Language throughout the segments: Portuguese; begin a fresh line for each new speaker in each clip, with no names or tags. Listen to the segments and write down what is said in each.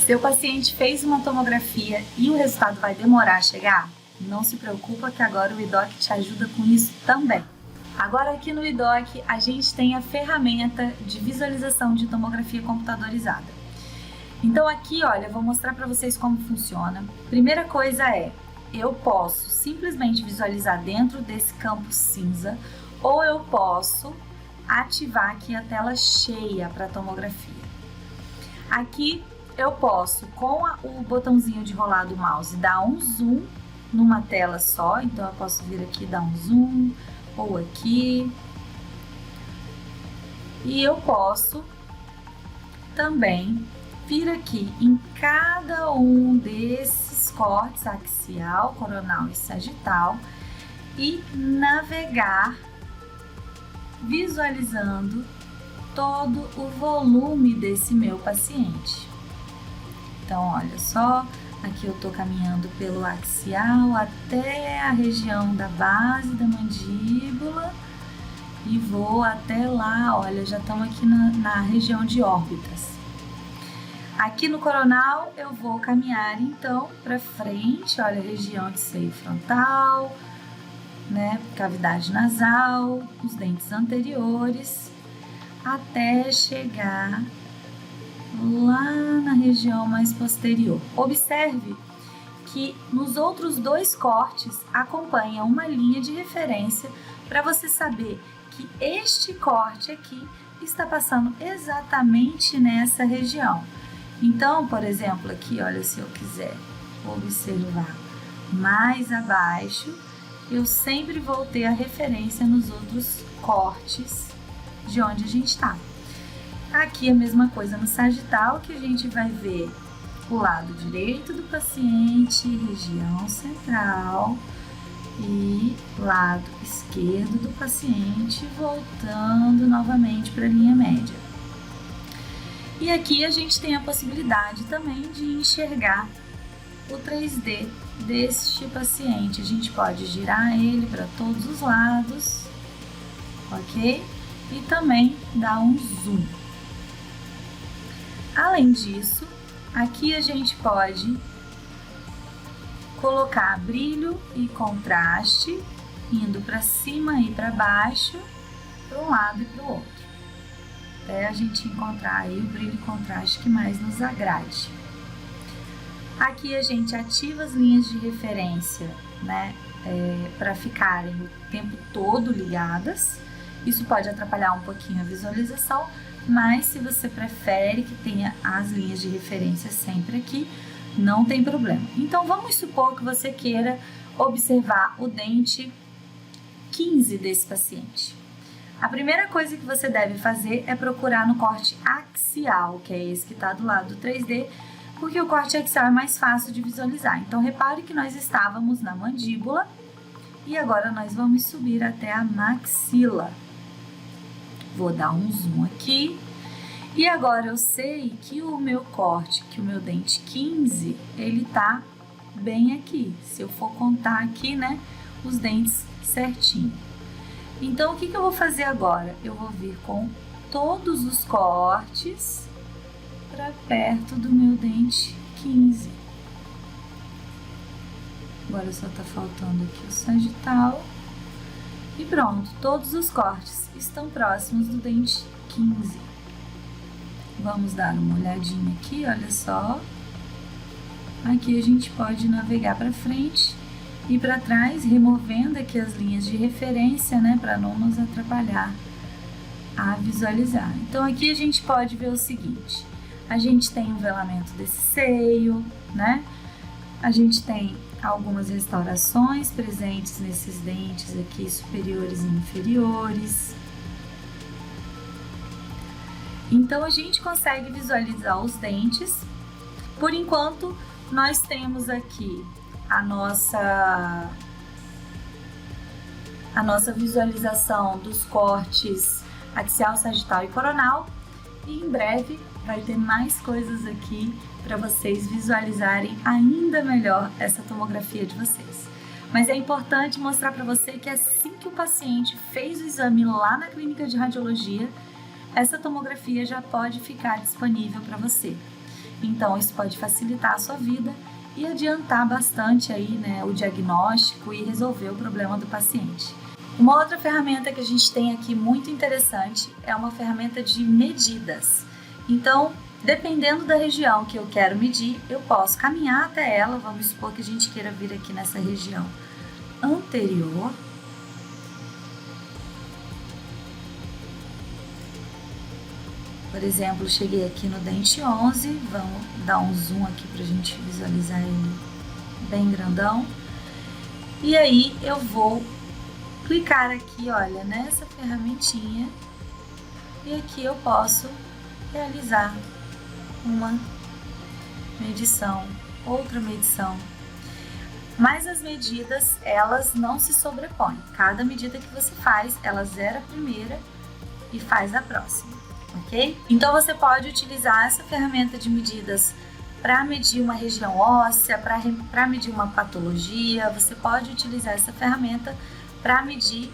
Seu paciente fez uma tomografia e o resultado vai demorar a chegar? Não se preocupa que agora o IDOC te ajuda com isso também. Agora aqui no IDOC a gente tem a ferramenta de visualização de tomografia computadorizada. Então aqui, olha, eu vou mostrar para vocês como funciona. Primeira coisa é, eu posso simplesmente visualizar dentro desse campo cinza ou eu posso ativar aqui a tela cheia para tomografia. Aqui eu posso, com o botãozinho de rolar do mouse, dar um zoom numa tela só. Então eu posso vir aqui dar um zoom ou aqui. E eu posso também vir aqui em cada um desses cortes, axial, coronal e sagital, e navegar visualizando todo o volume desse meu paciente. Então, olha só, aqui eu tô caminhando pelo axial até a região da base da mandíbula e vou até lá, olha, já estamos aqui na região de órbitas. Aqui no coronal eu vou caminhar então para frente, olha a região de seio frontal, né, cavidade nasal, os dentes anteriores, até chegar lá na região mais posterior. Observe que nos outros dois cortes acompanha uma linha de referência para você saber que este corte aqui está passando exatamente nessa região. Então, por exemplo, aqui, olha, se eu quiser observar mais abaixo, eu sempre vou ter a referência nos outros cortes de onde a gente está. Aqui a mesma coisa no sagital, que a gente vai ver o lado direito do paciente, região central, e lado esquerdo do paciente, voltando novamente para a linha média. E aqui a gente tem a possibilidade também de enxergar o 3D deste paciente. A gente pode girar ele para todos os lados, ok? E também dar um zoom. Além disso, aqui a gente pode colocar brilho e contraste, indo para cima e para baixo, para um lado e para o outro, até a gente encontrar aí o brilho e contraste que mais nos agrade. Aqui a gente ativa as linhas de referência, né, para ficarem o tempo todo ligadas. Isso pode atrapalhar um pouquinho a visualização, mas se você prefere que tenha as linhas de referência sempre aqui, não tem problema. Então vamos supor que você queira observar o dente 15 desse paciente. A primeira coisa que você deve fazer é procurar no corte axial, que é esse que está do lado do 3D, porque o corte axial é mais fácil de visualizar. Então repare que nós estávamos na mandíbula e agora nós vamos subir até a maxila. Vou dar um zoom aqui. E agora eu sei que o meu corte, que o meu dente 15, ele tá bem aqui. Se eu for contar aqui, né, os dentes certinho. Então, o que eu vou fazer agora? Eu vou vir com todos os cortes para perto do meu dente 15. Agora só tá faltando aqui o sagital. E pronto, todos os cortes estão próximos do dente 15. Vamos dar uma olhadinha aqui, olha só. Aqui a gente pode navegar para frente e para trás, removendo aqui as linhas de referência, né, para não nos atrapalhar a visualizar. Então aqui a gente pode ver o seguinte: a gente tem um velamento desse seio, né? A gente tem algumas restaurações presentes nesses dentes aqui superiores e inferiores. Então a gente consegue visualizar os dentes. Por enquanto, nós temos aqui a nossa visualização dos cortes axial, sagital e coronal. E em breve vai ter mais coisas aqui para vocês visualizarem ainda melhor essa tomografia de vocês. Mas é importante mostrar para você que assim que o paciente fez o exame lá na clínica de radiologia, essa tomografia já pode ficar disponível para você. Então isso pode facilitar a sua vida e adiantar bastante aí, né, o diagnóstico e resolver o problema do paciente. Uma outra ferramenta que a gente tem aqui muito interessante é uma ferramenta de medidas. Então, dependendo da região que eu quero medir, eu posso caminhar até ela. Vamos supor que a gente queira vir aqui nessa região anterior. Por exemplo, cheguei aqui no dente 11, vamos dar um zoom aqui para a gente visualizar ele bem grandão. E aí eu vou clicar aqui, olha, nessa ferramentinha, e aqui eu posso realizar uma medição, outra medição. Mas as medidas, elas não se sobrepõem. Cada medida que você faz, ela zera a primeira e faz a próxima, ok? Então você pode utilizar essa ferramenta de medidas para medir uma região óssea, para medir uma patologia. Você pode utilizar essa ferramenta para medir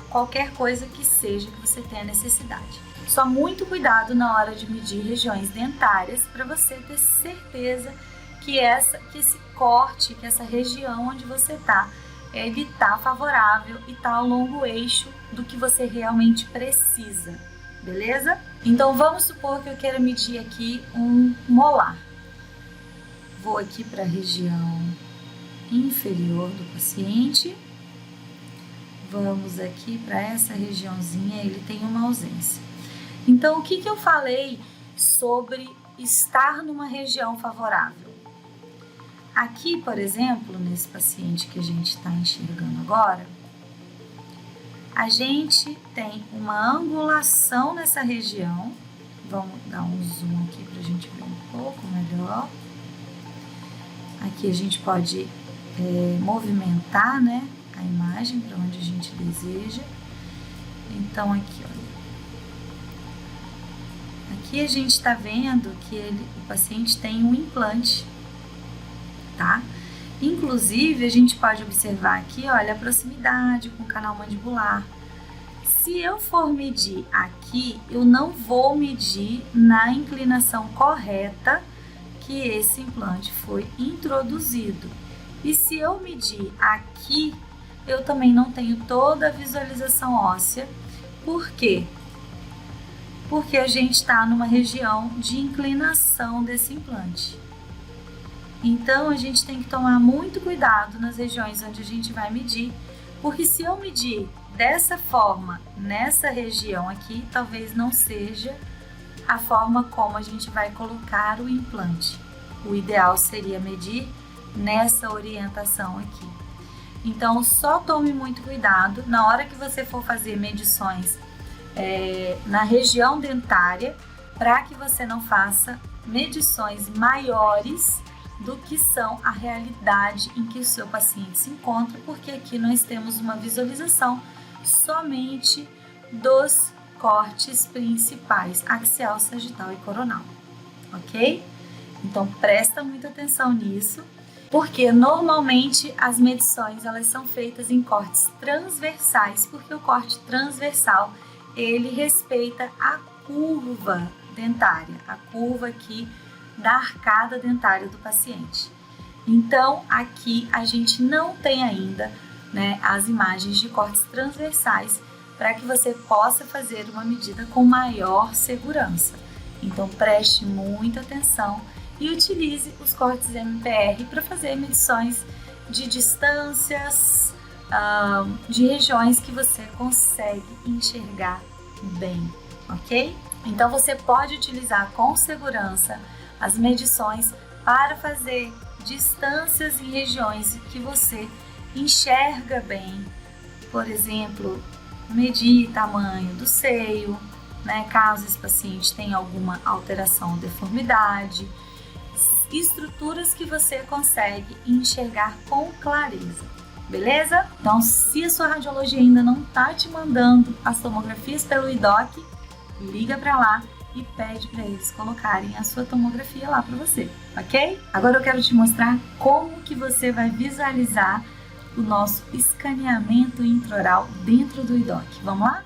qualquer coisa que seja que você tenha necessidade. Só muito cuidado na hora de medir regiões dentárias para você ter certeza que esse corte, que essa região onde você está, ele está favorável e está ao longo eixo do que você realmente precisa, beleza? Então vamos supor que eu queira medir aqui um molar. Vou aqui para a região inferior do paciente. Vamos aqui para essa regiãozinha, ele tem uma ausência. Então, o que eu falei sobre estar numa região favorável? Aqui, por exemplo, nesse paciente que a gente está enxergando agora, a gente tem uma angulação nessa região. Vamos dar um zoom aqui para a gente ver um pouco melhor. Aqui a gente pode movimentar, né, a imagem para onde a gente deseja. Então aqui, olha, aqui a gente está vendo que o paciente tem um implante, tá? Inclusive a gente pode observar aqui, olha, a proximidade com o canal mandibular. Se eu for medir aqui, eu não vou medir na inclinação correta que esse implante foi introduzido. E se eu medir aqui, eu também não tenho toda a visualização óssea. Por quê? Porque a gente está numa região de inclinação desse implante. Então, a gente tem que tomar muito cuidado nas regiões onde a gente vai medir, porque se eu medir dessa forma, nessa região aqui, talvez não seja a forma como a gente vai colocar o implante. O ideal seria medir nessa orientação aqui. Então, só tome muito cuidado na hora que você for fazer medições na região dentária, para que você não faça medições maiores do que são a realidade em que o seu paciente se encontra, porque aqui nós temos uma visualização somente dos cortes principais, axial, sagital e coronal, ok? Então, presta muita atenção nisso, porque normalmente as medições elas são feitas em cortes transversais, porque o corte transversal ele respeita a curva dentária, a curva aqui da arcada dentária do paciente. Então, aqui a gente não tem ainda, né, as imagens de cortes transversais para que você possa fazer uma medida com maior segurança. Então, preste muita atenção e utilize os cortes MPR para fazer medições de distâncias, de regiões que você consegue enxergar bem, ok? Então, você pode utilizar com segurança as medições para fazer distâncias em regiões que você enxerga bem. Por exemplo, medir tamanho do seio, né, caso esse paciente tenha alguma alteração ou deformidade, estruturas que você consegue enxergar com clareza, beleza? Então, se a sua radiologia ainda não está te mandando as tomografias pelo IDOC, liga para lá e pede para eles colocarem a sua tomografia lá para você, ok? Agora eu quero te mostrar como que você vai visualizar o nosso escaneamento intraoral dentro do IDOC. Vamos lá?